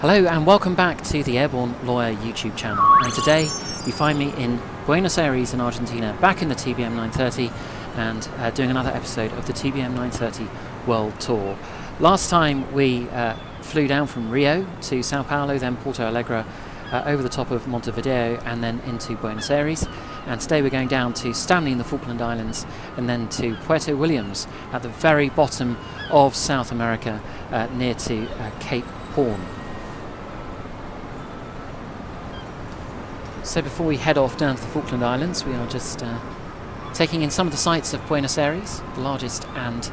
Hello and welcome back to the Airborne Lawyer YouTube channel, and today you find me in Buenos Aires in Argentina, back in the TBM 930 and doing another episode of the TBM 930 World Tour. Last time we flew down from Rio to Sao Paulo, then Porto Alegre, over the top of Montevideo and then into Buenos Aires, and today we're going down to Stanley in the Falkland Islands and then to Puerto Williams at the very bottom of South America, near to Cape Horn. So before we head off down to the Falkland Islands, we are just taking in some of the sights of Buenos Aires, the largest and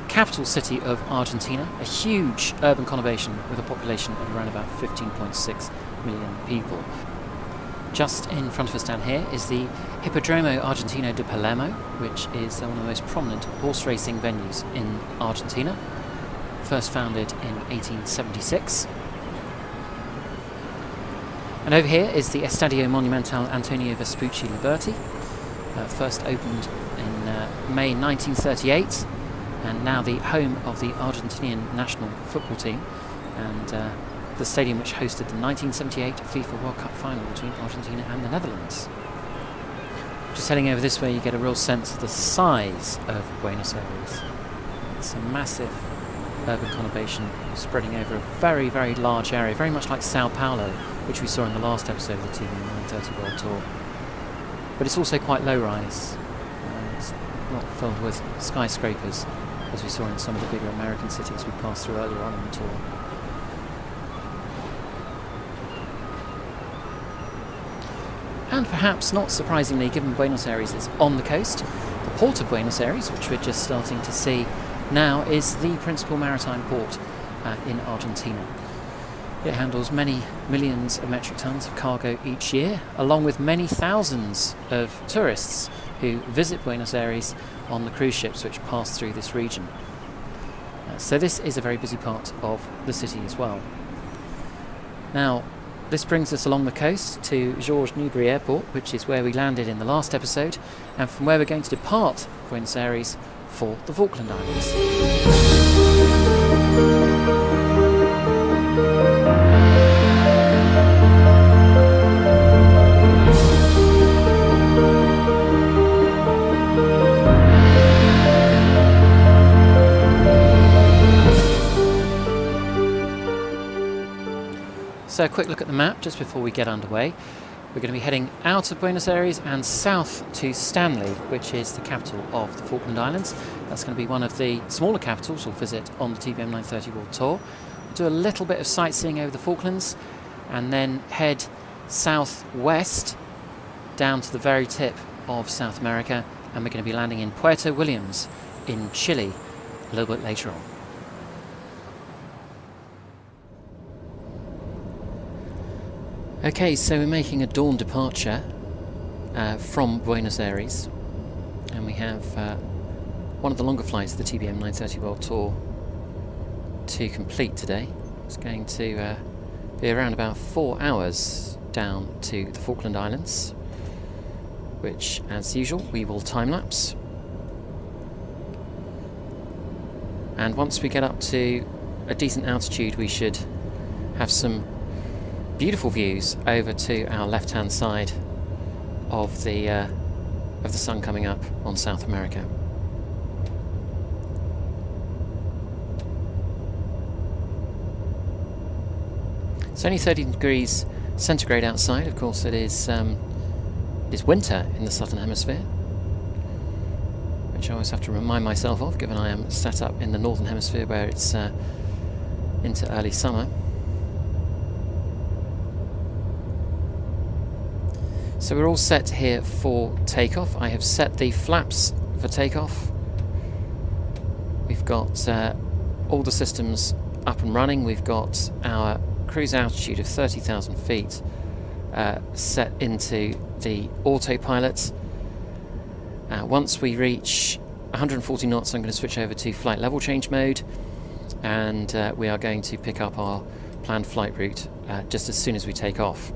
capital city of Argentina, a huge urban conurbation with a population of around about 15.6 million people. Just in front of us down here is the Hippodromo Argentino de Palermo, which is one of the most prominent horse racing venues in Argentina, first founded in 1876. And over here is the Estadio Monumental Antonio Vespucci Liberty, first opened in May 1938, and now the home of the Argentinian national football team, and the stadium which hosted the 1978 FIFA World Cup final between Argentina and the Netherlands. Just heading over this way, you get a real sense of the size of Buenos Aires. It's a massive urban conurbation spreading over a very, very large area, very much like Sao Paulo, which we saw in the last episode of the TBM 930 World Tour. But it's also quite low-rise. It's not filled with skyscrapers, as we saw in some of the bigger American cities we passed through earlier on in the tour. And perhaps not surprisingly, given Buenos Aires is on the coast, the port of Buenos Aires, which we're just starting to see now, is the principal maritime port in Argentina. It handles many millions of metric tons of cargo each year, along with many thousands of tourists who visit Buenos Aires on the cruise ships which pass through this region. So this is a very busy part of the city as well. Now, this brings us along the coast to Jorge Newbery Airport, which is where we landed in the last episode, and from where we're going to depart Buenos Aires for the Falkland Islands. So a quick look at the map just before we get underway. We're going to be heading out of Buenos Aires and south to Stanley, which is the capital of the Falkland Islands. That's going to be one of the smaller capitals we'll visit on the TBM 930 World Tour. We'll do a little bit of sightseeing over the Falklands and then head southwest down to the very tip of South America, and we're going to be landing in Puerto Williams in Chile a little bit later on. Okay, so we're making a dawn departure from Buenos Aires, and we have one of the longer flights of the TBM 930 World Tour to complete today. It's going to be around about 4 hours down to the Falkland Islands, which, as usual, we will time-lapse. And once we get up to a decent altitude, we should have some beautiful views over to our left-hand side of the sun coming up on South America. It's only 30 degrees centigrade outside. Of course, it is winter in the southern hemisphere, which I always have to remind myself of, given I am set up in the northern hemisphere where it's into early summer. So we're all set here for takeoff. I have set the flaps for takeoff. We've got all the systems up and running. We've got our cruise altitude of 30,000 feet set into the autopilot. Once we reach 140 knots, I'm going to switch over to flight level change mode, and we are going to pick up our planned flight route just as soon as we take off.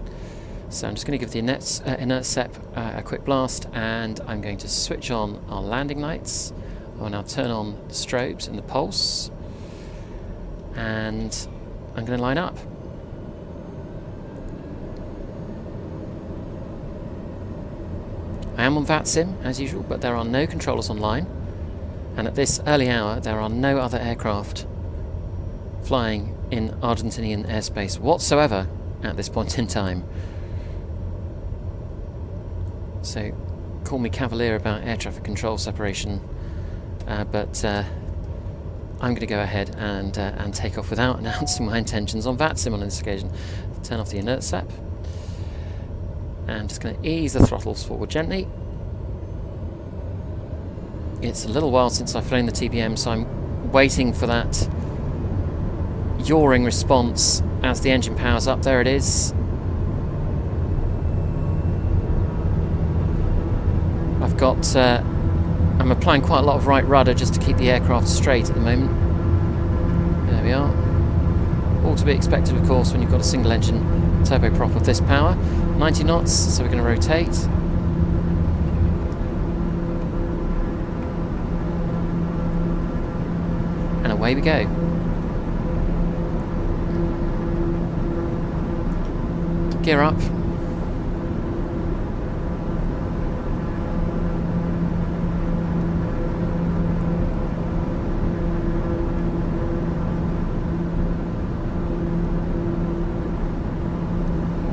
So I'm just going to give the inert SEP a quick blast, and I'm going to switch on our landing lights. I will now turn on the strobes and the pulse, and I'm going to line up. I am on VATSIM as usual, but there are no controllers online, and at this early hour there are no other aircraft flying in Argentinian airspace whatsoever at this point in time. So call me cavalier about air traffic control separation, but I'm going to go ahead and take off without announcing my intentions on VATSIM on this occasion. Turn off the inert SEP, and just going to ease the throttles forward gently. It's a little while since I've flown the TBM, so I'm waiting for that yawing response as the engine powers up. There it is. I've got I'm applying quite a lot of right rudder just to keep the aircraft straight at the moment. There we are. All to be expected, of course, when you've got a single engine turboprop of this power. 90 knots, so we're going to rotate. And away we go. Gear up.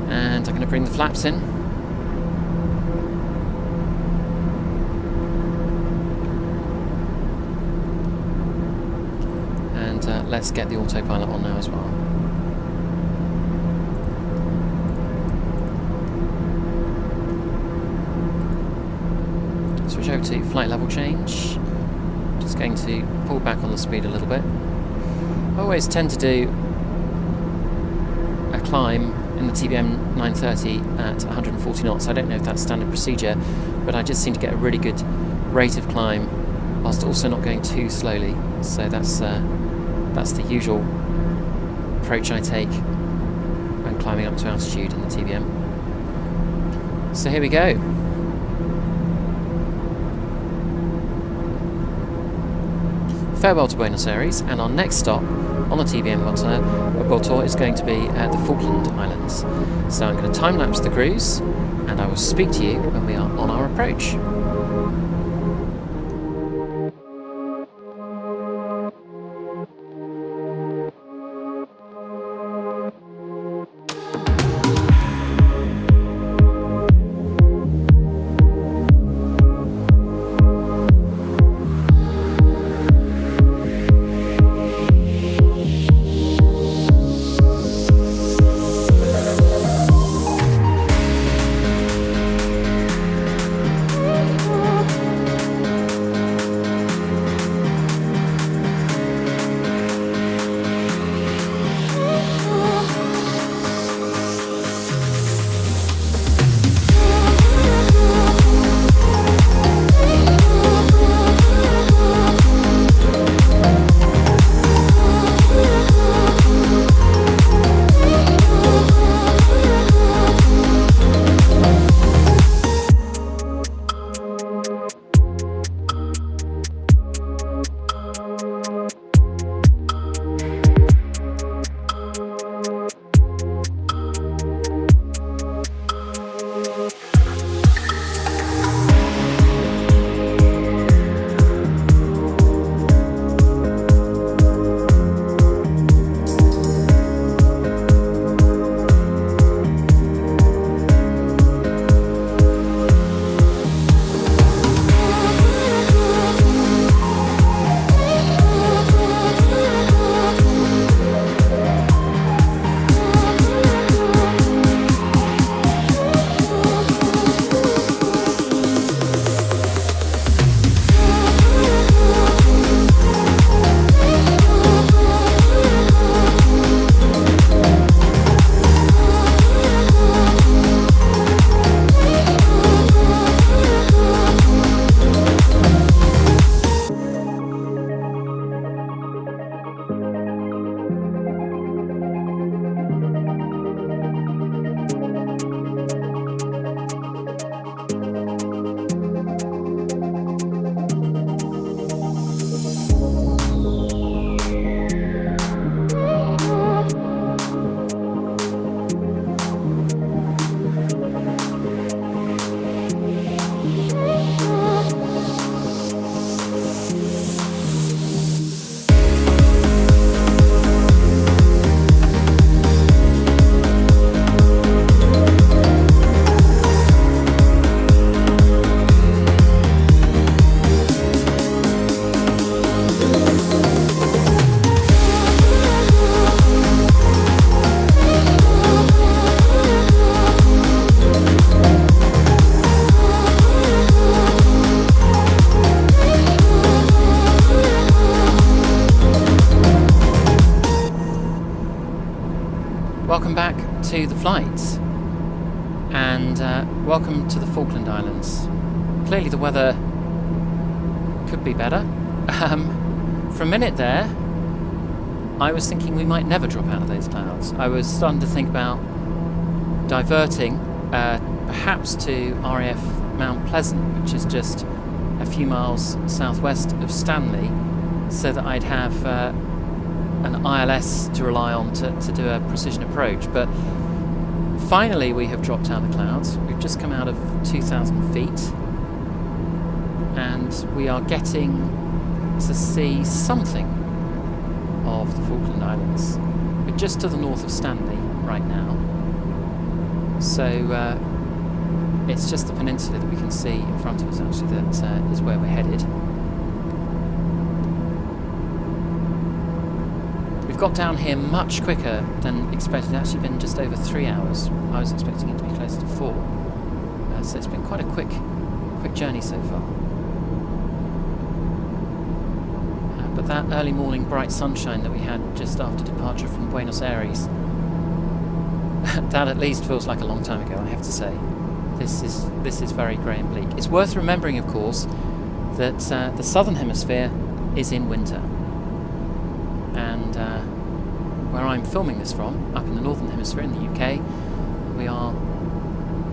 And I'm going to bring the flaps in. And let's get the autopilot on now as well. Switch over to flight level change. Just going to pull back on the speed a little bit. I always tend to do a climb in the TBM 930 at 140 knots. I don't know if that's standard procedure, but I just seem to get a really good rate of climb whilst also not going too slowly. So that's the usual approach I take when climbing up to altitude in the TBM. So here we go. Farewell to Buenos Aires, and our next stop on the TBM World Tour is going to be at the Falkland Islands. So I'm going to time-lapse the cruise, and I will speak to you when we are on our approach. Welcome back to the flight, and welcome to the Falkland Islands. Clearly the weather could be better. For a minute there, I was thinking we might never drop out of those clouds. I was starting to think about diverting perhaps to RAF Mount Pleasant, which is just a few miles southwest of Stanley, so that I'd have an ILS to rely on to do a precision approach. But finally we have dropped out of the clouds. We've just come out of 2,000 feet and we are getting to see something of the Falkland Islands. We're just to the north of Stanley right now, so it's just the peninsula that we can see in front of us actually that is where we're headed. We've got down here much quicker than expected. It's actually been just over 3 hours. I was expecting it to be closer to 4. So it's been quite a quick journey so far. But that early morning bright sunshine that we had just after departure from Buenos Aires, that at least feels like a long time ago, I have to say. This is very grey and bleak. It's worth remembering, of course, that the southern hemisphere is in winter. And where I'm filming this from, up in the northern hemisphere in the UK, we are,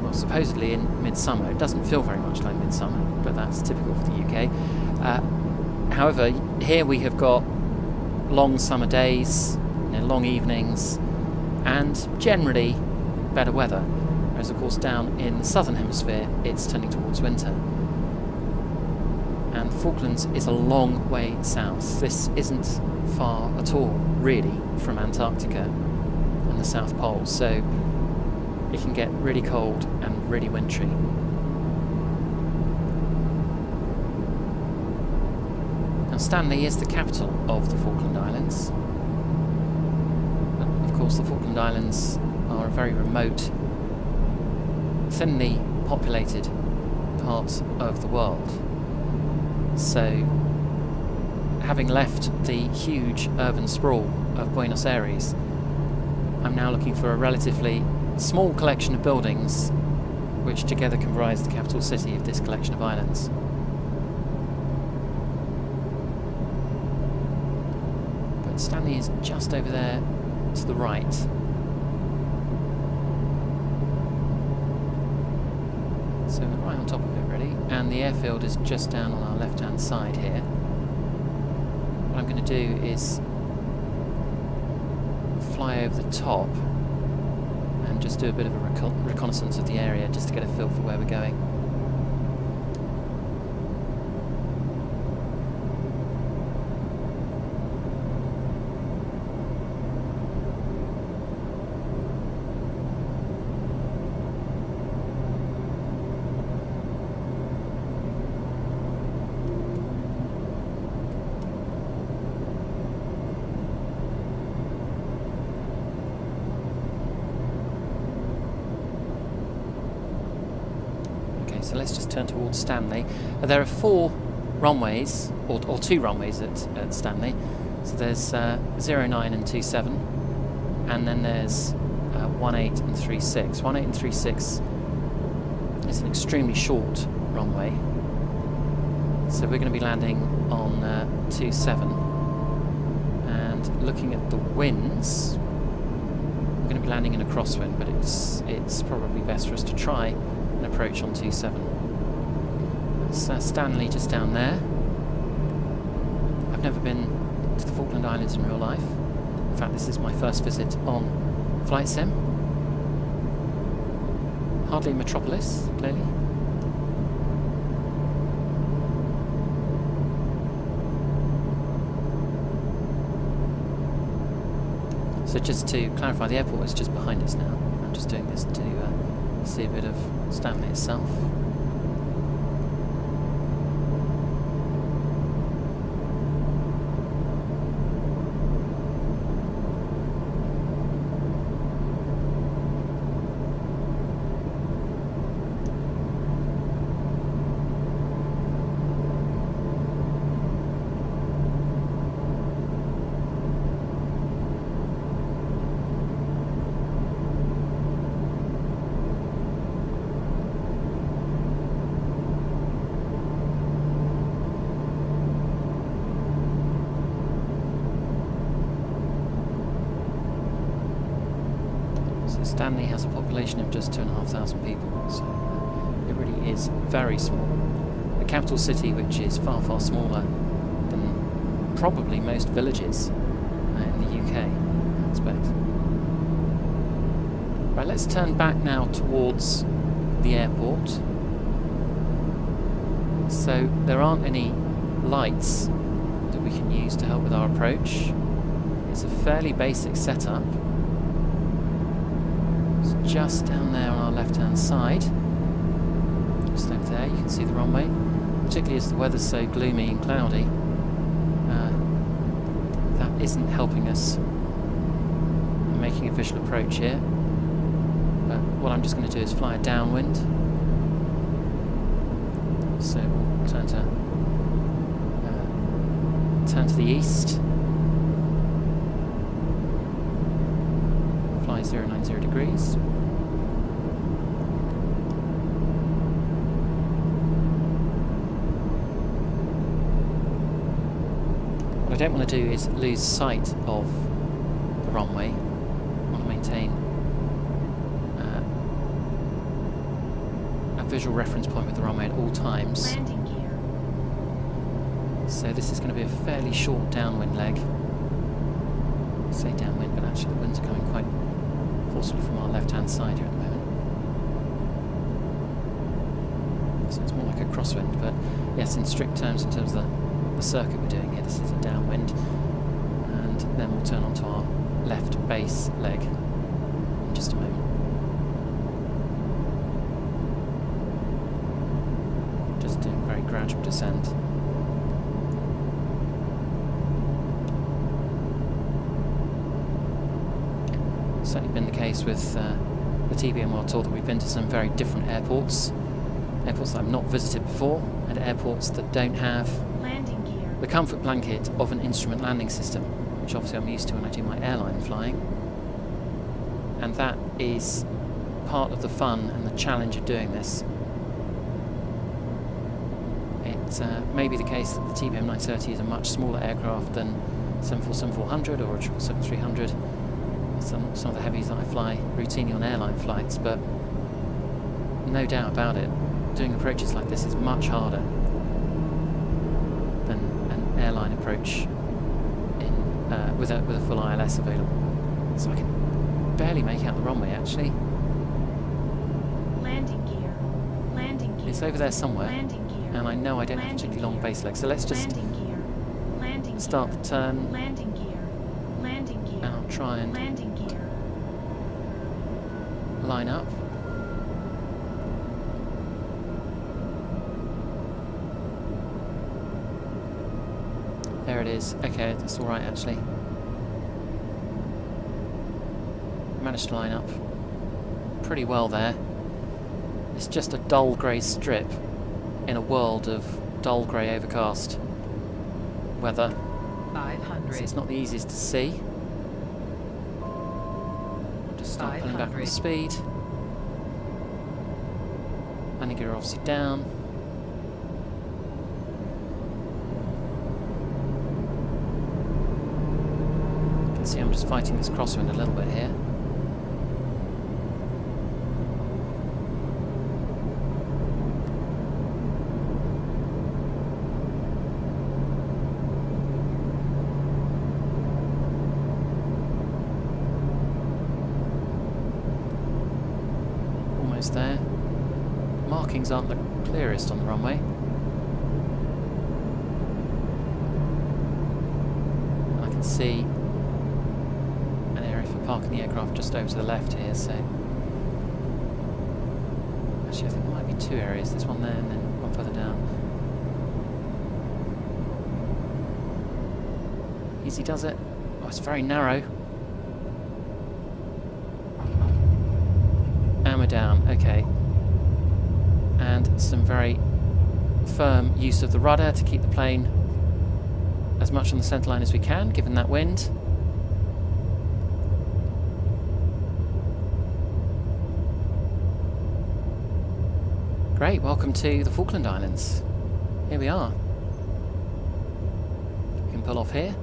well, supposedly in midsummer. It doesn't feel very much like midsummer, but that's typical for the UK. However, here we have got long summer days, long evenings, and generally better weather. Whereas, of course, down in the southern hemisphere, it's turning towards winter. And the Falklands is a long way south. This isn't far at all, really, from Antarctica and the South Pole, so it can get really cold and really wintry. Now, Stanley is the capital of the Falkland Islands, but of course the Falkland Islands are a very remote, thinly populated part of the world. So, having left the huge urban sprawl of Buenos Aires, I'm now looking for a relatively small collection of buildings which together comprise the capital city of this collection of islands. But Stanley is just over there to the right. So we're right on top of it really, and the airfield is just down on our left hand side here. What I'm going to do is fly over the top and just do a bit of a reconnaissance of the area just to get a feel for where we're going. So let's just turn towards Stanley. There are 4 runways, or 2 runways at Stanley. So there's 09 and 27, and then there's 18 and 36. 18 and 36 is an extremely short runway. So we're going to be landing on 27, and looking at the winds, we're going to be landing in a crosswind, but it's probably best for us to try an approach on 27. That's Stanley just down there. I've never been to the Falkland Islands in real life. In fact, this is my first visit on Flight Sim. Hardly a metropolis, clearly. So just to clarify, the airport is just behind us now. I'm just doing this to see a bit of Stanley itself. So Stanley has a population of just 2,500 people, so it really is very small. The capital city, which is far, far smaller than probably most villages in the UK, I expect. Right, let's turn back now towards the airport. So there aren't any lights that we can use to help with our approach. It's a fairly basic setup. It's just down there on our left-hand side. Just over there, you can see the runway. Particularly as the weather's so gloomy and cloudy, that isn't helping us in making a visual approach here. But what I'm just going to do is fly a downwind. So we'll turn to the east. Fly 090 degrees. What I don't want to do is lose sight of the runway. I want to maintain a visual reference point with the runway at all times. Landing gear. So this is going to be a fairly short downwind leg. I say downwind, but actually the winds are coming quite forcefully from our left-hand side here at the moment. So it's more like a crosswind, but yes, in strict terms, in terms of the circuit we're doing here, this is a downwind, and then we'll turn onto our left base leg in just a moment. Just doing a very gradual descent. Certainly been the case with the TBM World Tour that we've been to some very different airports. Airports that I've not visited before, and airports that don't have Landing gear. the comfort blanket of an instrument landing system, which obviously I'm used to when I do my airline flying. And that is part of the fun and the challenge of doing this. It may be the case that the TBM 930 is a much smaller aircraft than 747-400 or a 777-300. Some of the heavies that I fly routinely on airline flights, but no doubt about it, doing approaches like this is much harder than an airline approach in, with a full ILS available. So I can barely make out the runway actually. Landing gear. Landing gear. It's over there somewhere, Landing gear. and I know I don't have particularly long base legs, so let's just Landing gear. Landing start gear. the turn, Landing gear. Landing gear. and I'll try and Landing gear. line up. There it is. Okay, that's all right actually. Managed to line up pretty well there. It's just a dull grey strip in a world of dull grey overcast weather. 500. So it's not the easiest to see. Just start pulling back on the speed. Landing gear obviously down. You can see I'm just fighting this crosswind a little bit here. There. Markings aren't the clearest on the runway. And I can see an area for parking the aircraft just over to the left here, so actually I think there might be two areas, this one there and then one further down. Easy does it. Oh, it's very narrow. And we're down, okay. And some very firm use of the rudder to keep the plane as much on the centre line as we can, given that wind. Great, welcome to the Falkland Islands. Here we are. We can pull off here.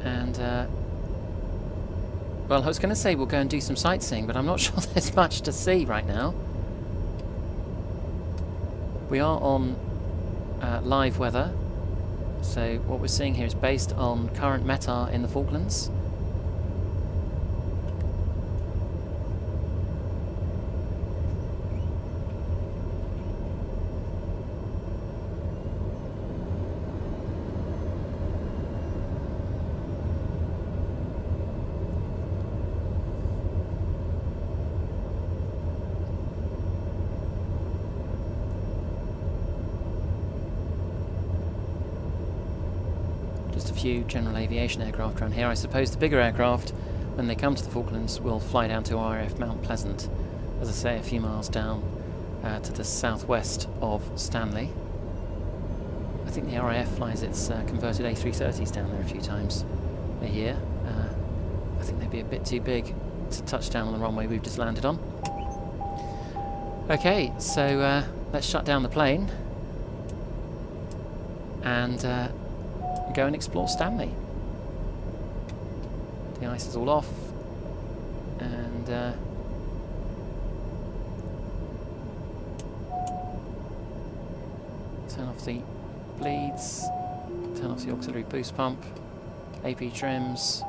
And Well, I was going to say we'll go and do some sightseeing, but I'm not sure there's much to see right now. We are on live weather, so what we're seeing here is based on current METAR in the Falklands. Just a few general aviation aircraft around here. I suppose the bigger aircraft, when they come to the Falklands, will fly down to RAF Mount Pleasant, as I say, a few miles down to the southwest of Stanley. I think the RAF flies its converted A330s down there a few times a year. I think they'd be a bit too big to touch down on the runway we've just landed on. Okay, so let's shut down the plane and go and explore Stanley. The ice is all off, and turn off the bleeds, turn off the auxiliary boost pump, AP trims,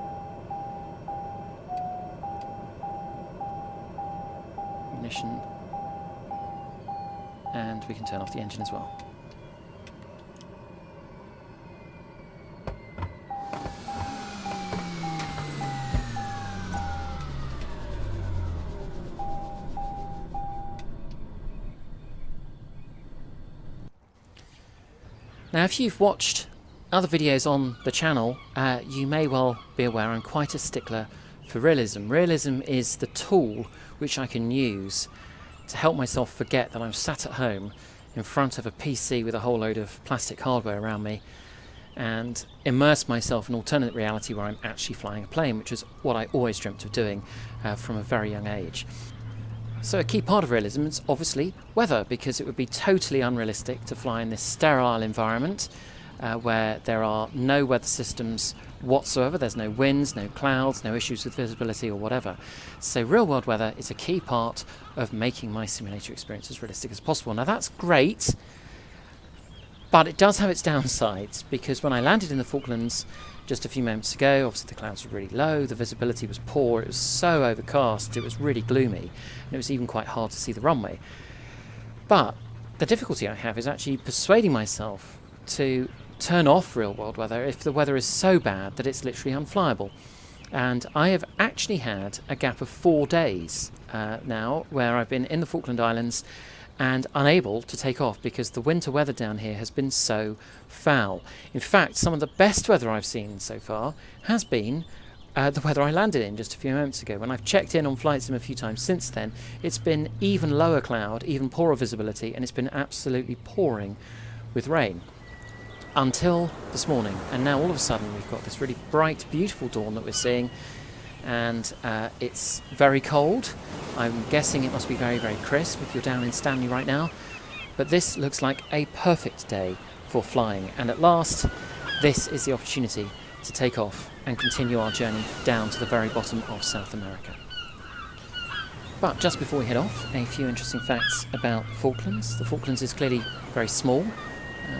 ignition, and we can turn off the engine as well. Now, if you've watched other videos on the channel, you may well be aware I'm quite a stickler for realism. Realism is the tool which I can use to help myself forget that I'm sat at home in front of a PC with a whole load of plastic hardware around me and immerse myself in alternate reality where I'm actually flying a plane, which is what I always dreamt of doing from a very young age. So a key part of realism is obviously weather, because it would be totally unrealistic to fly in this sterile environment where there are no weather systems whatsoever. There's no winds, no clouds, no issues with visibility or whatever. So real world weather is a key part of making my simulator experience as realistic as possible. Now that's great, but it does have its downsides, because when I landed in the Falklands just a few moments ago, obviously the clouds were really low, the visibility was poor, it was so overcast, it was really gloomy, and it was even quite hard to see the runway. But the difficulty I have is actually persuading myself to turn off real world weather if the weather is so bad that it's literally unflyable. And I have actually had a gap of 4 days now where I've been in the Falkland Islands and unable to take off because the winter weather down here has been so foul. In fact, some of the best weather I've seen so far has been the weather I landed in just a few moments ago. When I've checked in on flight sim a few times since then, it's been even lower cloud, even poorer visibility, and it's been absolutely pouring with rain. Until this morning, and now all of a sudden we've got this really bright, beautiful dawn that we're seeing, and it's very cold. I'm guessing it must be very, very crisp if you're down in Stanley right now, but this looks like a perfect day for flying, and at last this is the opportunity to take off and continue our journey down to the very bottom of South America. But just before we head off, a few interesting facts about Falklands. The Falklands is clearly very small.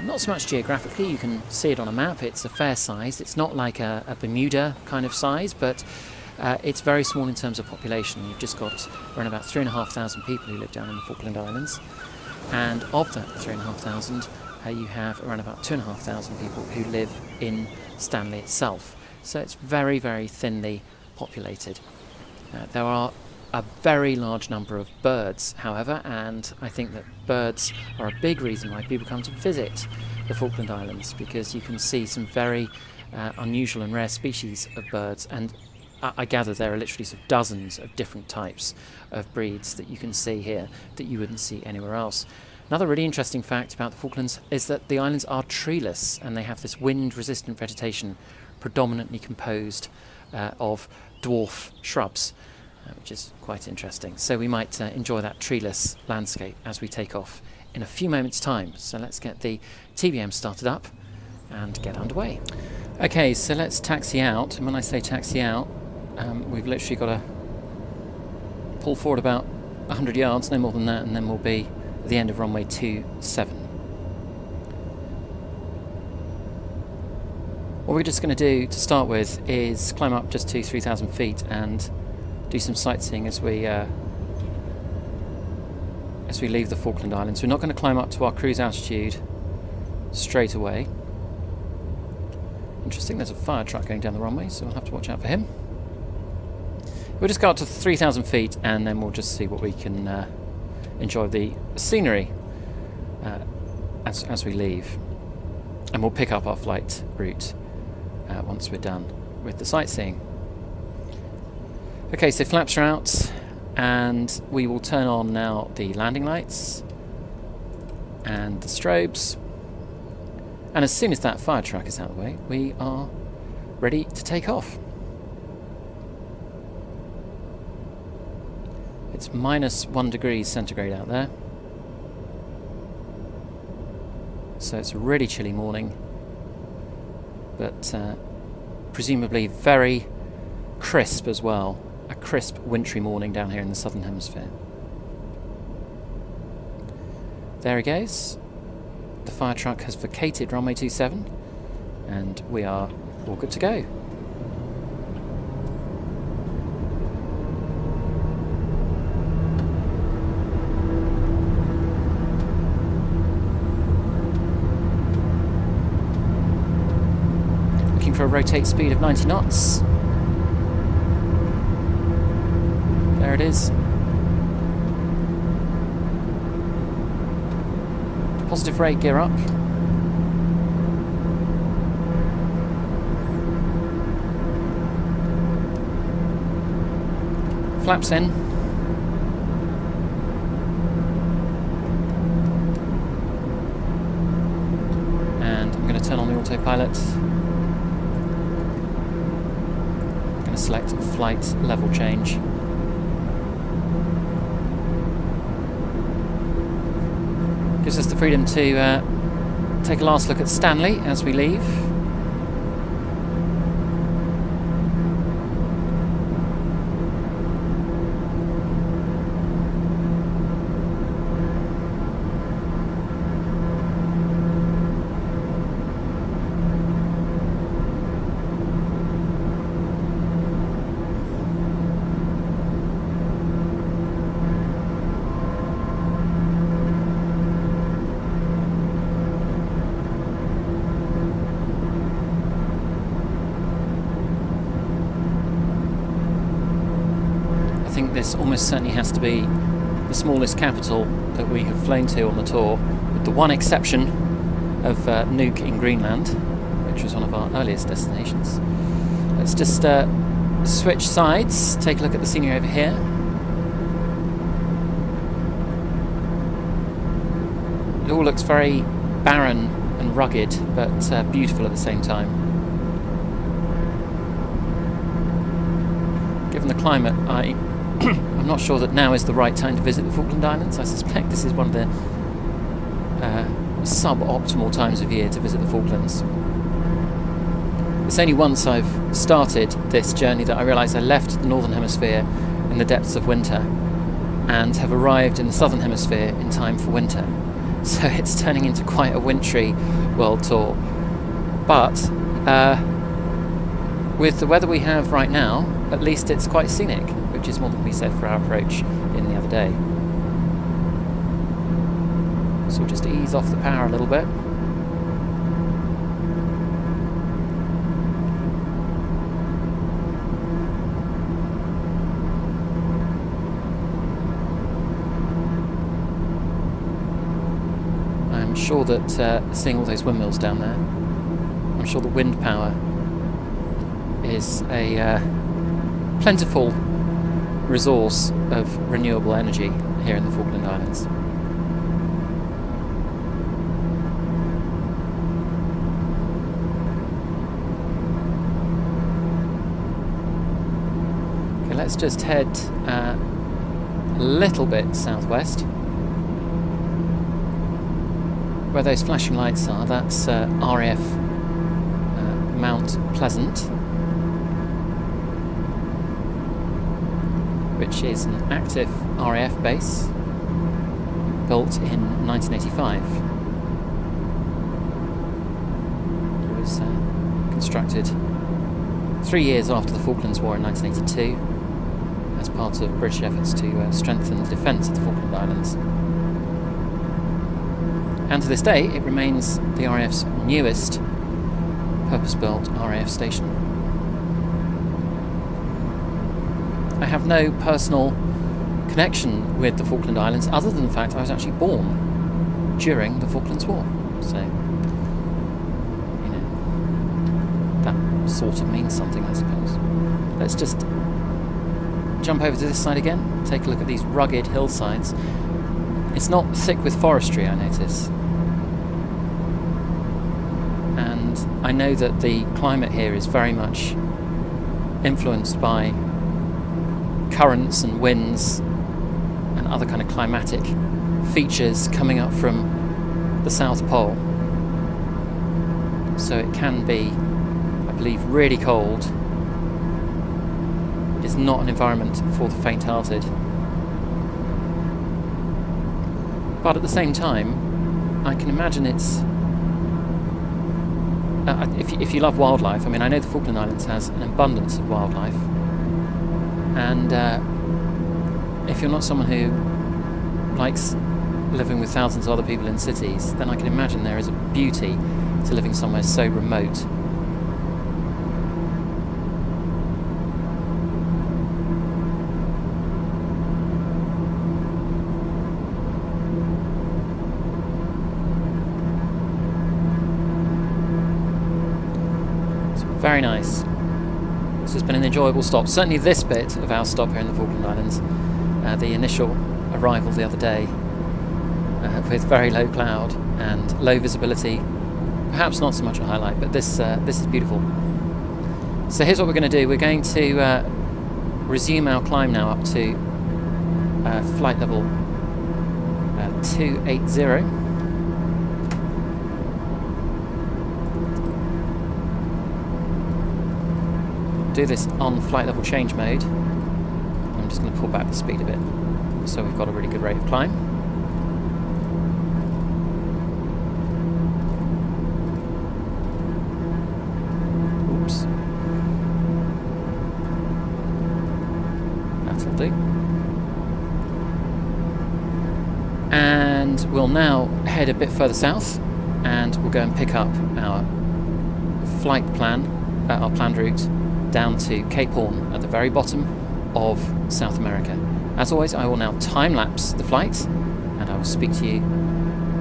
Not so much geographically, you can see it on a map, it's a fair size. It's not like a Bermuda kind of size, but it's very small in terms of population. You've just got around about 3,500 people who live down in the Falkland Islands, and of that 3,500 you have around about 2,500 people who live in Stanley itself. So it's very, very thinly populated. There are a very large number of birds, however, and I think that birds are a big reason why people come to visit the Falkland Islands, because you can see some very unusual and rare species of birds, and I gather there are literally sort of dozens of different types of breeds that you can see here that you wouldn't see anywhere else. Another really interesting fact about the Falklands is that the islands are treeless, and they have this wind-resistant vegetation predominantly composed of dwarf shrubs, which is quite interesting. So we might enjoy that treeless landscape as we take off in a few moments' time. So let's get the TBM started up and get underway. Okay, so let's taxi out, and when I say taxi out, We've literally got to pull forward about 100 yards, no more than that, and then we'll be at the end of runway 27. What we're just going to do to start with is climb up just to 3,000 feet and do some sightseeing as we leave the Falkland Islands. We're not going to climb up to our cruise altitude straight away. Interesting, there's a fire truck going down the runway, so we'll have to watch out for him. We'll just go up to 3,000 feet and then we'll just see what we can enjoy the scenery as we leave. And we'll pick up our flight route once we're done with the sightseeing. Okay, so flaps are out and we will turn on now the landing lights and the strobes. And as soon as that fire truck is out of the way, we are ready to take off. It's -1 degree centigrade out there. So it's a really chilly morning, but presumably very crisp as well. A crisp wintry morning down here in the southern hemisphere. There he goes. The fire truck has vacated runway 27 and we are all good to go. Looking for a rotate speed of 90 knots. There it is. Positive rate, gear up. Flaps in. And I'm going to turn on the autopilot. I'm going to select flight level change. Gives us the freedom to take a last look at Stanley as we leave. This almost certainly has to be the smallest capital that we have flown to on the tour, with the one exception of Nuuk in Greenland, which was one of our earliest destinations. Let's just switch sides, take a look at the scenery over here. It all looks very barren and rugged, but beautiful at the same time. Given the climate, I'm not sure that now is the right time to visit the Falkland Islands. I suspect this is one of the sub-optimal times of year to visit the Falklands. It's only once I've started this journey that I realise I left the Northern Hemisphere in the depths of winter and have arrived in the Southern Hemisphere in time for winter. So it's turning into quite a wintry world tour. But with the weather we have right now, at least it's quite scenic, which is more than we said for our approach in the other day. So we'll just ease off the power a little bit. I'm sure that seeing all those windmills down there, I'm sure the wind power is a plentiful resource of renewable energy here in the Falkland Islands. Okay, let's just head a little bit southwest. Where those flashing lights are, that's RAF Mount Pleasant. which is an active RAF base built in 1985. It was constructed 3 years after the Falklands War in 1982 as part of British efforts to strengthen the defence of the Falkland Islands. And to this day, it remains the RAF's newest purpose-built RAF station. I have no personal connection with the Falkland Islands other than the fact I was actually born during the Falklands War. So, you know, that sort of means something, I suppose. Let's just jump over to this side again, take a look at these rugged hillsides. It's not thick with forestry, I notice. And I know that the climate here is very much influenced by currents and winds and other kind of climatic features coming up from the South Pole. So it can be, I believe, really cold. It is not an environment for the faint-hearted. But at the same time, I can imagine it's... if you love wildlife, I mean, I know the Falkland Islands has an abundance of wildlife. And if you're not someone who likes living with thousands of other people in cities, then I can imagine there is a beauty to living somewhere so remote. It's very nice. This has been an enjoyable stop. Certainly this bit of our stop here in the Falkland Islands, the initial arrival the other day, with very low cloud and low visibility, perhaps not so much a highlight, but this is beautiful. So here's what we're going to do. We're going to resume our climb now up to flight level 280. Do this on flight level change mode. I'm just going to pull back the speed a bit so we've got a really good rate of climb. Oops. That'll do. And we'll now head a bit further south and we'll go and pick up our flight plan, our planned route down to Cape Horn at the very bottom of South America. As always, I will now time-lapse the flight, and I will speak to you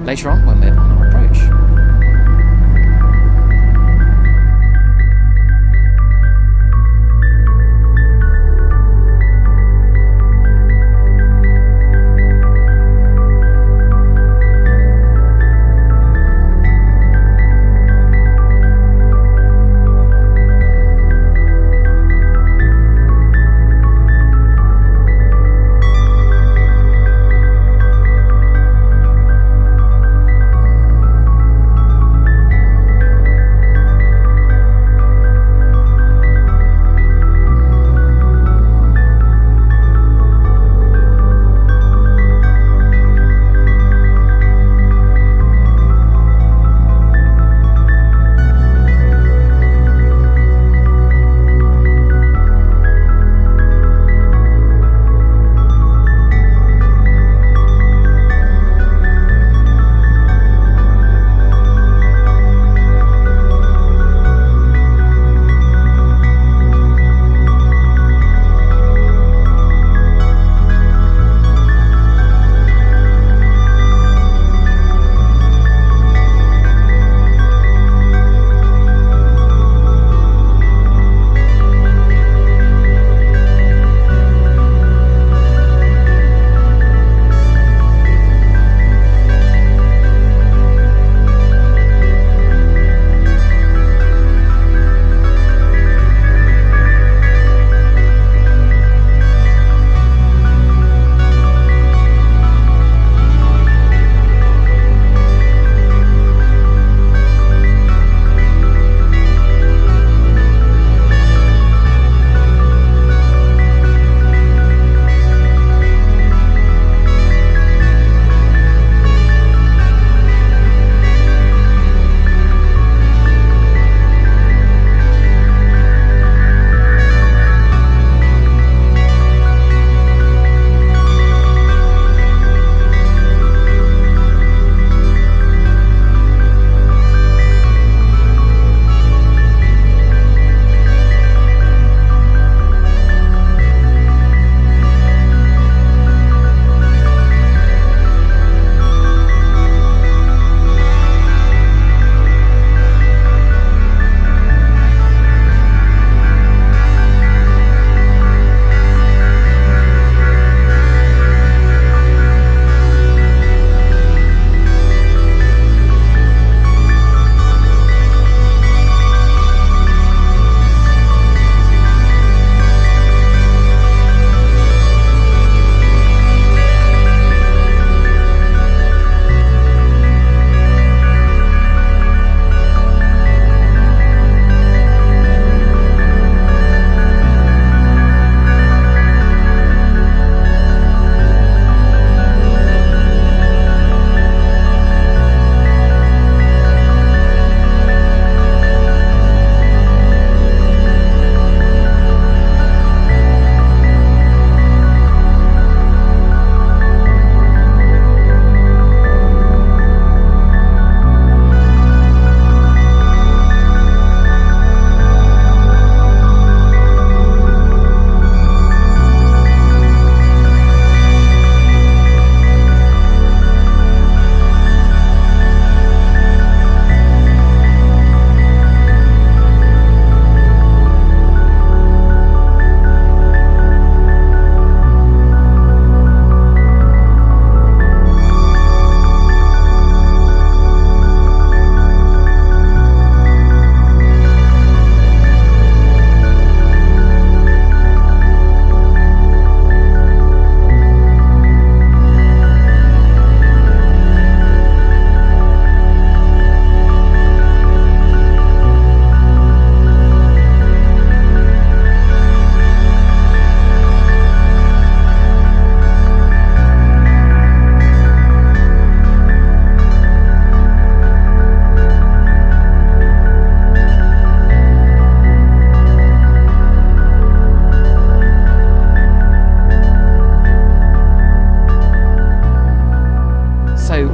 later on when we're on our approach.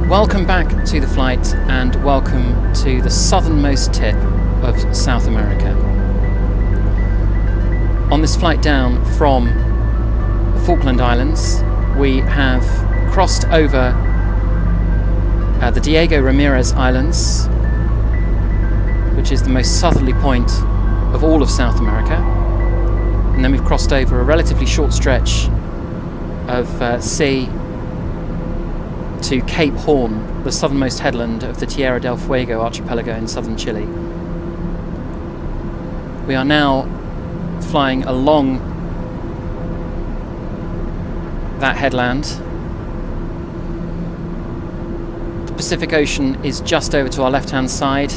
welcome back to the flight and welcome to the southernmost tip of South America. On this flight down from the Falkland Islands, we have crossed over the Diego Ramirez Islands, which is the most southerly point of all of South America, and then we've crossed over a relatively short stretch of sea to Cape Horn, the southernmost headland of the Tierra del Fuego archipelago in southern Chile. We are now flying along that headland. The Pacific Ocean is just over to our left-hand side,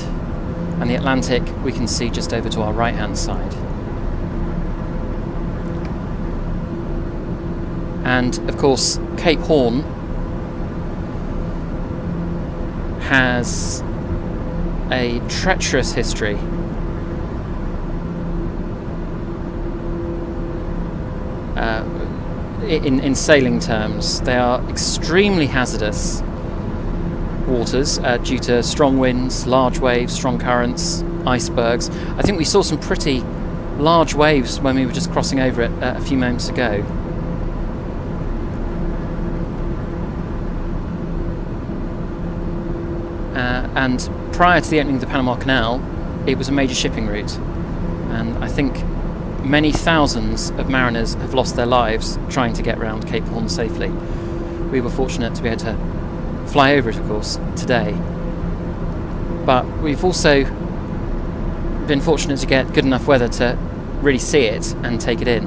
and the Atlantic we can see just over to our right-hand side. And of course, Cape Horn has a treacherous history. In sailing terms, they are extremely hazardous waters due to strong winds, large waves, strong currents, icebergs. I think we saw some pretty large waves when we were just crossing over it a few moments ago. And prior to the opening of the Panama Canal, it was a major shipping route, and I think many thousands of mariners have lost their lives trying to get around Cape Horn safely. We were fortunate to be able to fly over it, of course, today. But we've also been fortunate to get good enough weather to really see it and take it in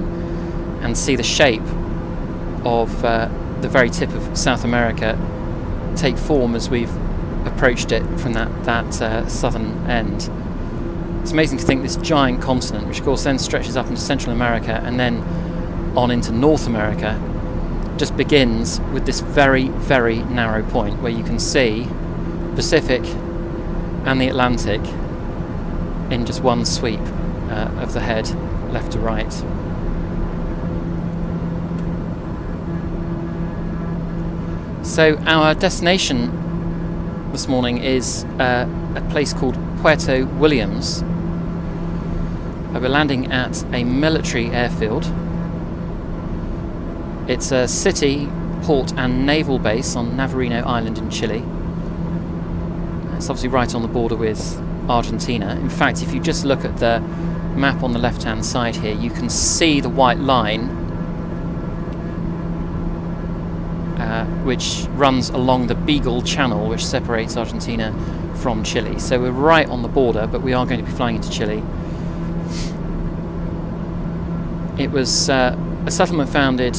and see the shape of the very tip of South America take form as we've approached it from that southern end. It's amazing to think this giant continent, which of course then stretches up into Central America and then on into North America, just begins with this very, very narrow point where you can see the Pacific and the Atlantic in just one sweep of the head, left to right. So our destination this morning is a place called Puerto Williams. We're landing at a military airfield. It's a city, port and naval base on Navarino Island in Chile. It's obviously right on the border with Argentina. In fact, if you just look at the map on the left-hand side here, you can see the white line which runs along the Beagle Channel, which separates Argentina from Chile. So we're right on the border, but we are going to be flying into Chile. It was a settlement founded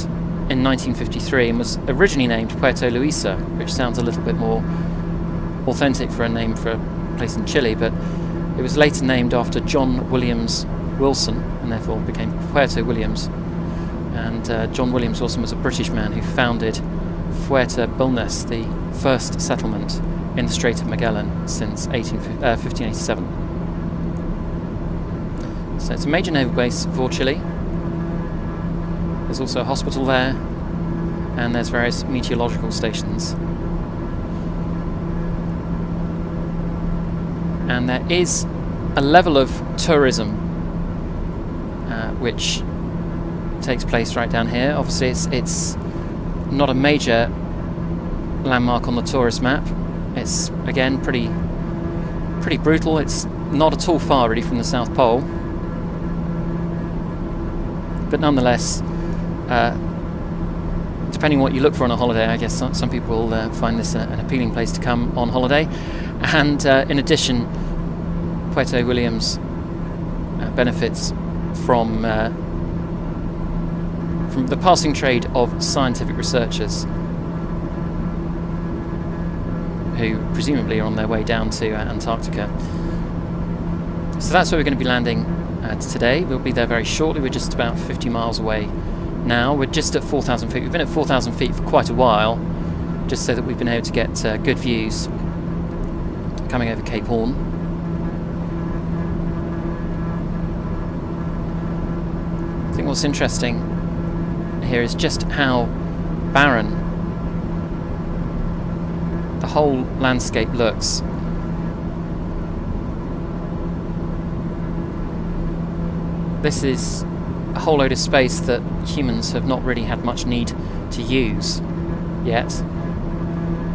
in 1953 and was originally named Puerto Luisa, which sounds a little bit more authentic for a name for a place in Chile, but it was later named after John Williams Wilson and therefore became Puerto Williams. And John Williams Wilson was a British man who founded Fuerte Bulnes, the first settlement in the Strait of Magellan since 1587. So it's a major naval base for Chile. There's also a hospital there, and there's various meteorological stations. And there is a level of tourism which takes place right down here. Obviously it's not a major landmark on the tourist map. It's again pretty brutal. It's not at all far really from the South Pole, but nonetheless, depending on what you look for on a holiday, I guess some people will find this an appealing place to come on holiday. And in addition, Puerto Williams benefits from the passing trade of scientific researchers who presumably are on their way down to Antarctica. So that's where we're going to be landing today. We'll be there very shortly. We're just about 50 miles away now. We're just at 4,000 feet. We've been at 4,000 feet for quite a while, just so that we've been able to get good views coming over Cape Horn. I think what's interesting here is just how barren the the whole landscape looks. This is a whole load of space that humans have not really had much need to use yet,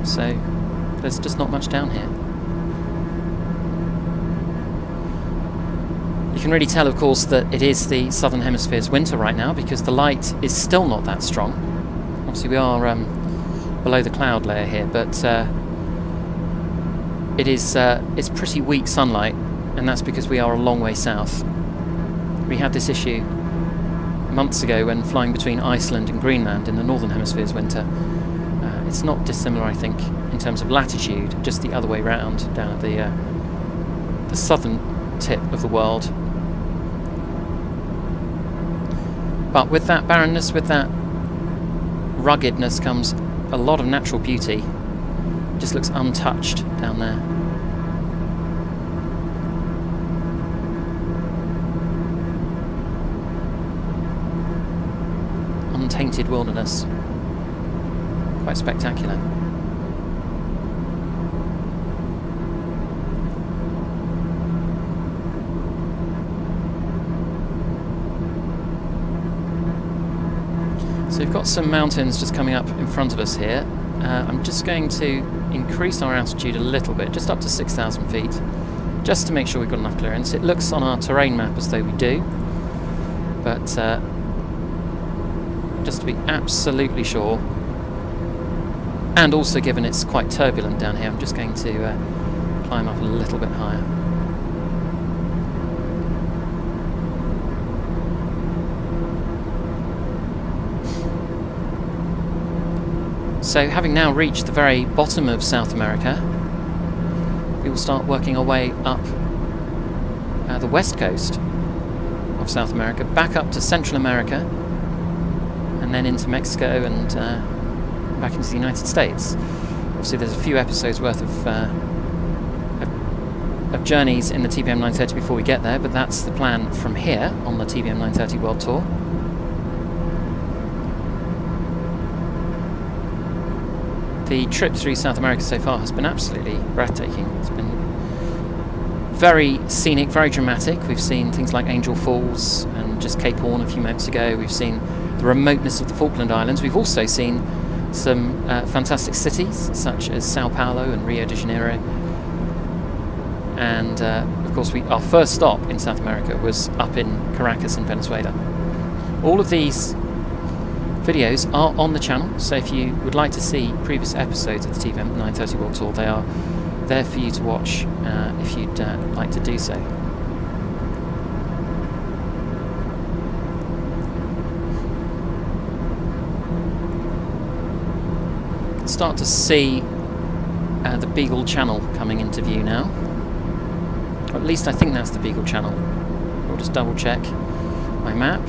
so there's just not much down here. You can really tell, of course, that it is the southern hemisphere's winter right now because the light is still not that strong. Obviously we are below the cloud layer here, but it's pretty weak sunlight, and that's because we are a long way south. We had this issue months ago when flying between Iceland and Greenland in the northern hemisphere's winter. It's not dissimilar, I think, in terms of latitude, just the other way round down at the southern tip of the world. But with that barrenness, with that ruggedness, comes a lot of natural beauty. It just looks untouched down there. Untainted wilderness. Quite spectacular. So we've got some mountains just coming up in front of us here. I'm just going to increase our altitude a little bit, just up to 6,000 feet, just to make sure we've got enough clearance. It looks on our terrain map as though we do, but just to be absolutely sure, and also given it's quite turbulent down here, I'm just going to climb up a little bit higher. So having now reached the very bottom of South America, we will start working our way up the west coast of South America, back up to Central America, and then into Mexico and back into the United States. Obviously there's a few episodes worth of journeys in the TBM 930 before we get there, but that's the plan from here on the TBM 930 World Tour. The trip through South America so far has been absolutely breathtaking. It's been very scenic, very dramatic. We've seen things like Angel Falls and just Cape Horn a few moments ago. We've seen the remoteness of the Falkland Islands. We've also seen some fantastic cities such as Sao Paulo and Rio de Janeiro. And of course our first stop in South America was up in Caracas in Venezuela. All of these videos are on the channel, so if you would like to see previous episodes of the TBM 930 World Tour, they are there for you to watch if you'd like to do so. You can start to see the Beagle Channel coming into view now. Or at least I think that's the Beagle Channel. We'll just double check my map.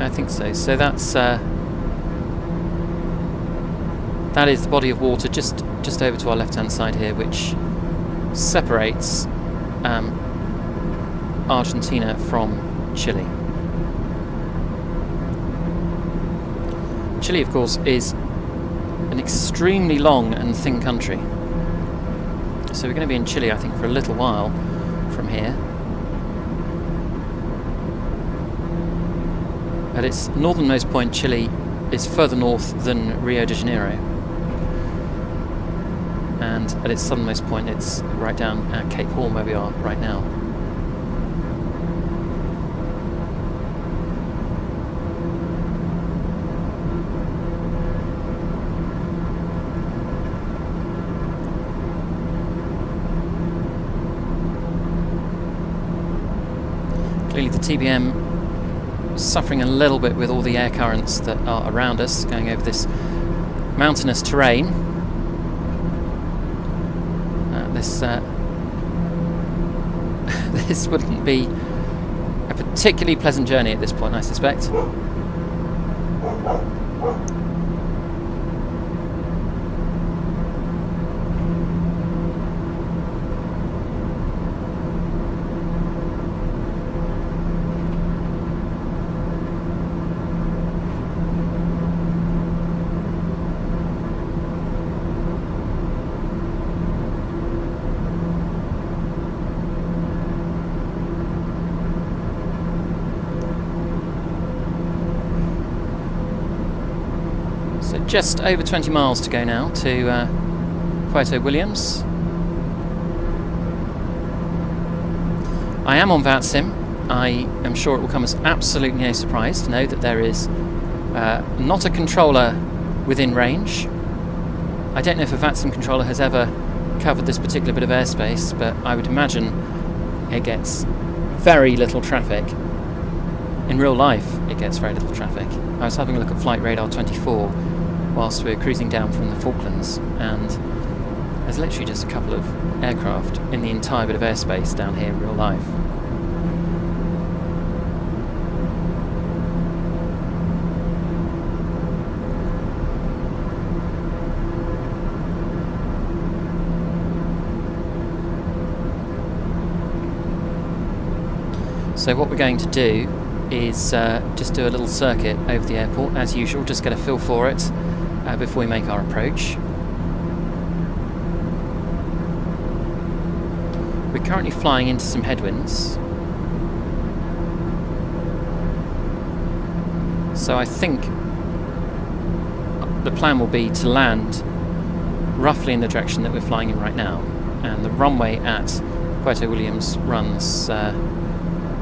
I think so. So that's that is the body of water just over to our left-hand side here, which separates Argentina from Chile. Chile, of course, is an extremely long and thin country. So we're going to be in Chile, I think, for a little while from here. At its northernmost point, Chile is further north than Rio de Janeiro, and at its southernmost point it's right down at Cape Horn where we are right now. Clearly the TBM suffering a little bit with all the air currents that are around us, going over this mountainous terrain. This wouldn't be a particularly pleasant journey at this point, I suspect. just over 20 miles to go now to Puerto Williams. I am on VATSIM. I am sure it will come as absolutely no surprise to know that there is not a controller within range. I don't know if a VATSIM controller has ever covered this particular bit of airspace, but I would imagine it gets very little traffic. In real life, it gets very little traffic. I was having a look at Flight Radar 24 whilst we were cruising down from the Falklands, and there's literally just a couple of aircraft in the entire bit of airspace down here in real life. So what we're going to do is just do a little circuit over the airport as usual, just get a feel for it before we make our approach. We're currently flying into some headwinds, so I think the plan will be to land roughly in the direction that we're flying in right now, and the runway at Puerto Williams runs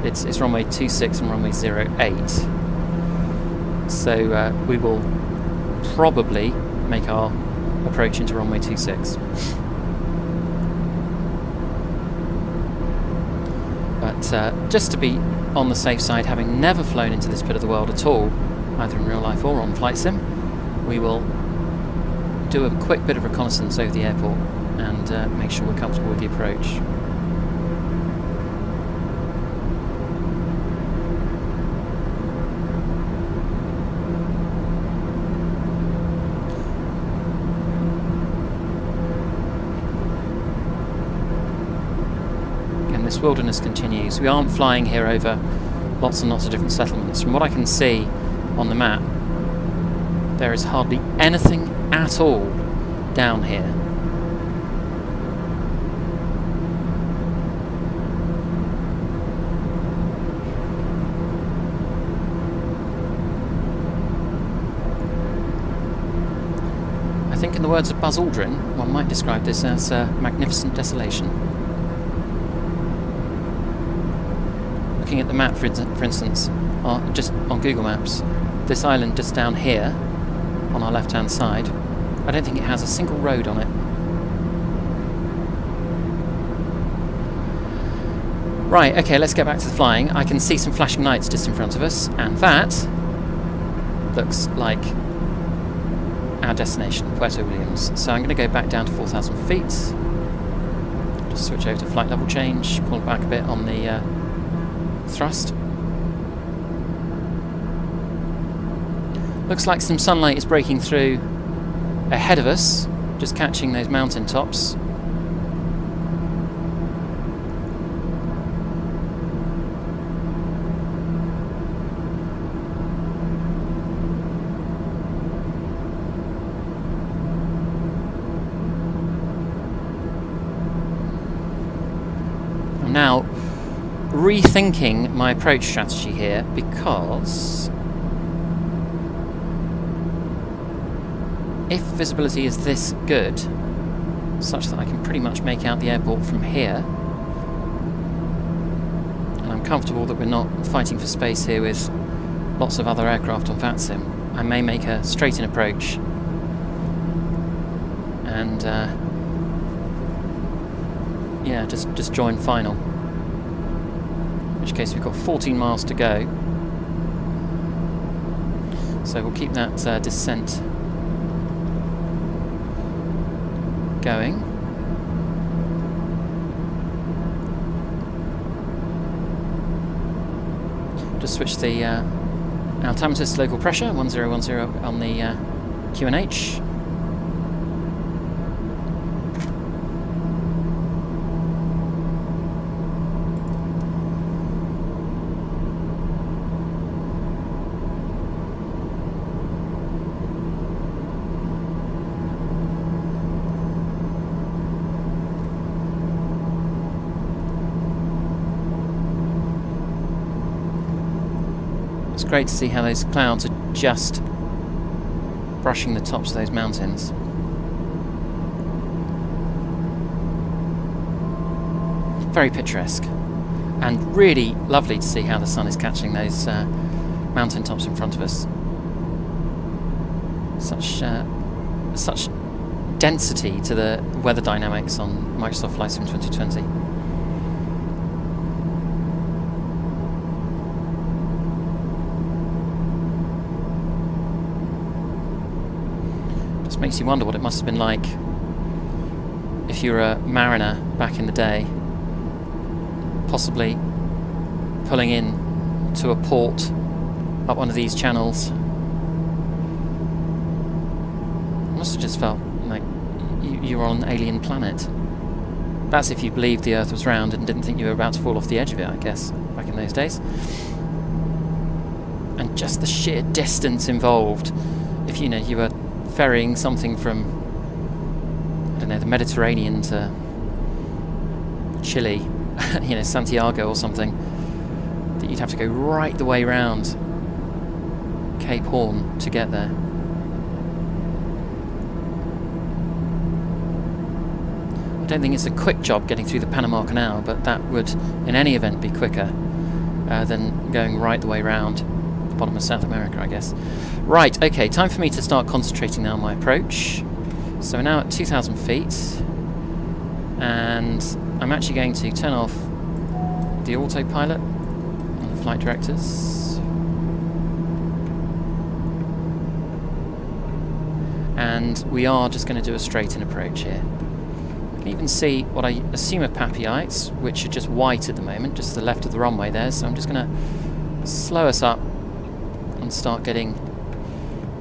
it's runway 26 and runway 08, so we will probably make our approach into runway 26. But just to be on the safe side, having never flown into this bit of the world at all, either in real life or on flight sim, we will do a quick bit of reconnaissance over the airport and make sure we're comfortable with the approach. This wilderness continues. We aren't flying here over lots and lots of different settlements. From what I can see on the map, there is hardly anything at all down here. I think in the words of Buzz Aldrin, one might describe this as magnificent desolation. Looking at the map, for instance, just on Google Maps, this island just down here, on our left-hand side, I don't think it has a single road on it. Right, okay, let's get back to the flying. I can see some flashing lights just in front of us, and that looks like our destination, Puerto Williams. So I'm going to go back down to 4,000 feet. Just switch over to flight level change, pull back a bit on the thrust. Looks like some sunlight is breaking through ahead of us, just catching those mountain tops. I'm now rethinking my approach strategy here, because if visibility is this good, such that I can pretty much make out the airport from here, and I'm comfortable that we're not fighting for space here with lots of other aircraft on VATSIM, I may make a straight-in approach and yeah, just join final. In which case we've got 14 miles to go, so we'll keep that descent going. Just switch the altimeter to local pressure 1010 on the QNH. Great to see how those clouds are just brushing the tops of those mountains. Very picturesque, and really lovely to see how the sun is catching those mountain tops in front of us. Such density to the weather dynamics on Microsoft Flight Sim 2020. Just makes you wonder what it must have been like if you were a mariner back in the day, possibly pulling in to a port up one of these channels. Must have just felt like you were on an alien planet. That's if you believed the Earth was round and didn't think you were about to fall off the edge of it, I guess, back in those days. And just the sheer distance involved. If you were ferrying something from, I don't know, the Mediterranean to Chile, Santiago or something, that you'd have to go right the way round Cape Horn to get there. I don't think it's a quick job getting through the Panama Canal, but that would in any event be quicker than going right the way round the bottom of South America, I guess. Right, okay, time for me to start concentrating now on my approach. So we're now at 2,000 feet, and I'm actually going to turn off the autopilot on the flight directors. And we are just going to do a straight-in approach here. You can even see what I assume are papillites, which are just white at the moment, just to the left of the runway there. So I'm just going to slow us up and start getting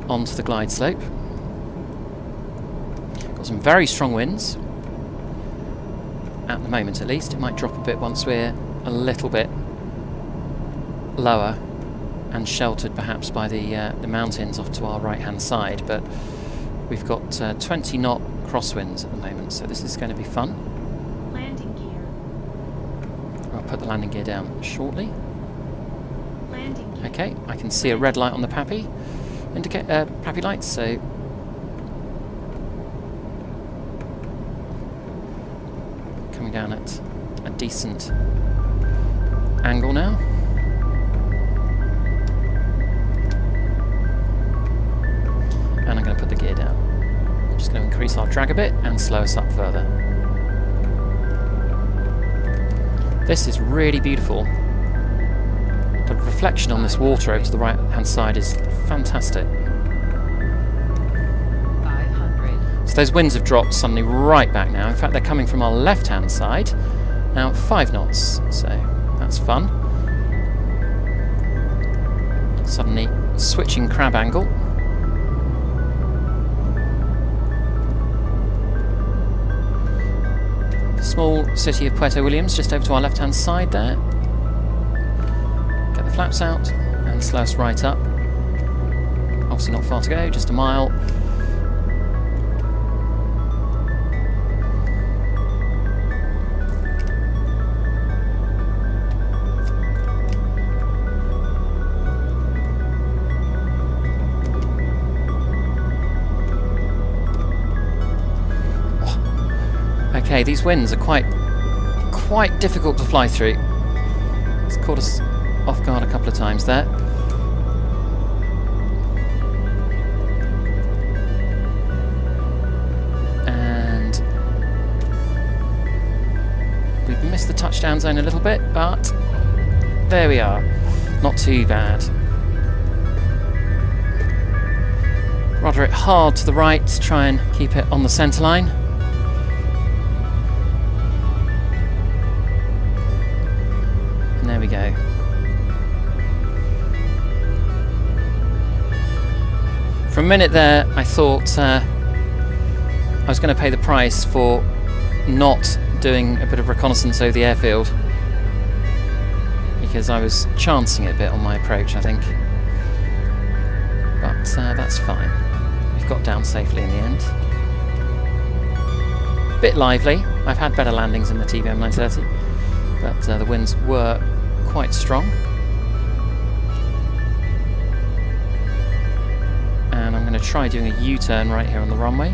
onto the glide slope. Got some very strong winds at the moment, at least. It might drop a bit once we're a little bit lower and sheltered perhaps by the mountains off to our right hand side, but we've got 20 knot crosswinds at the moment, so this is going to be fun. Landing gear. I'll put the landing gear down shortly. Landing gear. Okay, I can see a red light on the PAPI PAPI lights, so coming down at a decent angle now. And I'm going to put the gear down. I'm just going to increase our drag a bit and slow us up further. This is really beautiful. The reflection on this water over to the right hand side is fantastic. 500. So those winds have dropped suddenly right back now. In fact, they're coming from our left hand side. Now 5 knots, so that's fun. Suddenly switching crab angle. Small city of Puerto Williams just over to our left hand side there. Get the flaps out and slow us right up. Obviously not far to go, just a mile. Okay, these winds are quite difficult to fly through. It's caught us off guard a couple of times there. And we've missed the touchdown zone a little bit, but there we are. Not too bad. Rudder it hard to the right to try and keep it on the centre line. There we go. For a minute there, I thought I was going to pay the price for not doing a bit of reconnaissance over the airfield, because I was chancing it a bit on my approach, I think. But that's fine. We've got down safely in the end. Bit lively. I've had better landings in the TBM 930, but the winds were quite strong. And I'm going going to try doing a U-turn right here on the runway.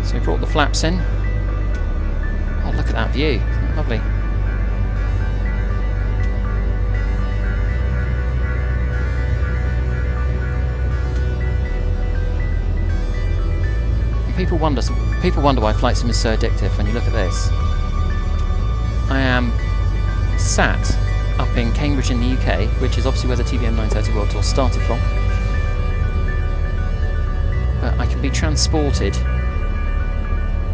So we brought the flaps in. Oh, look at that view. Isn't that lovely? And people wonder why flight sim is so addictive when you look at this. I am sat up in Cambridge in the UK, which is obviously where the TBM 930 World Tour started from. But I can be transported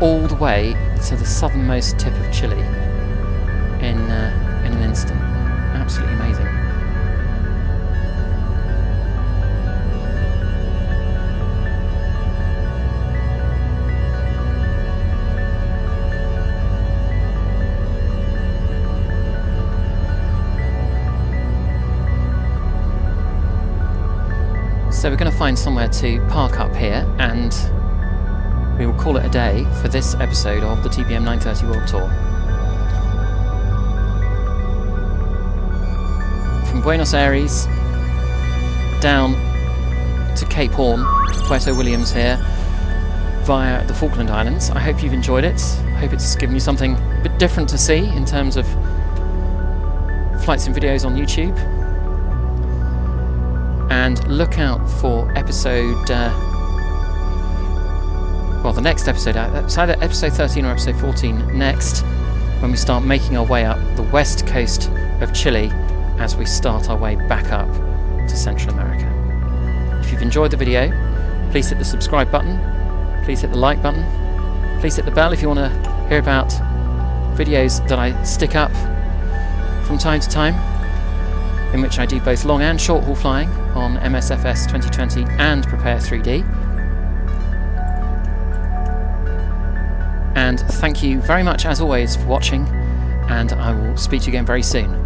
all the way to the southernmost tip of Chile in an instant. Absolutely amazing. So we're going to find somewhere to park up here, and we will call it a day for this episode of the TBM 930 World Tour. From Buenos Aires down to Cape Horn, Puerto Williams here, via the Falkland Islands. I hope you've enjoyed it. I hope it's given you something a bit different to see in terms of flights and videos on YouTube. And look out for episode... well, the next episode, it's either episode 13 or episode 14 next, when we start making our way up the west coast of Chile as we start our way back up to Central America. If you've enjoyed the video, please hit the subscribe button, please hit the like button, please hit the bell if you want to hear about videos that I stick up from time to time, in which I do both long and short haul flying on MSFS 2020 and Prepare 3D. And thank you very much, as always, for watching, and I will speak to you again very soon.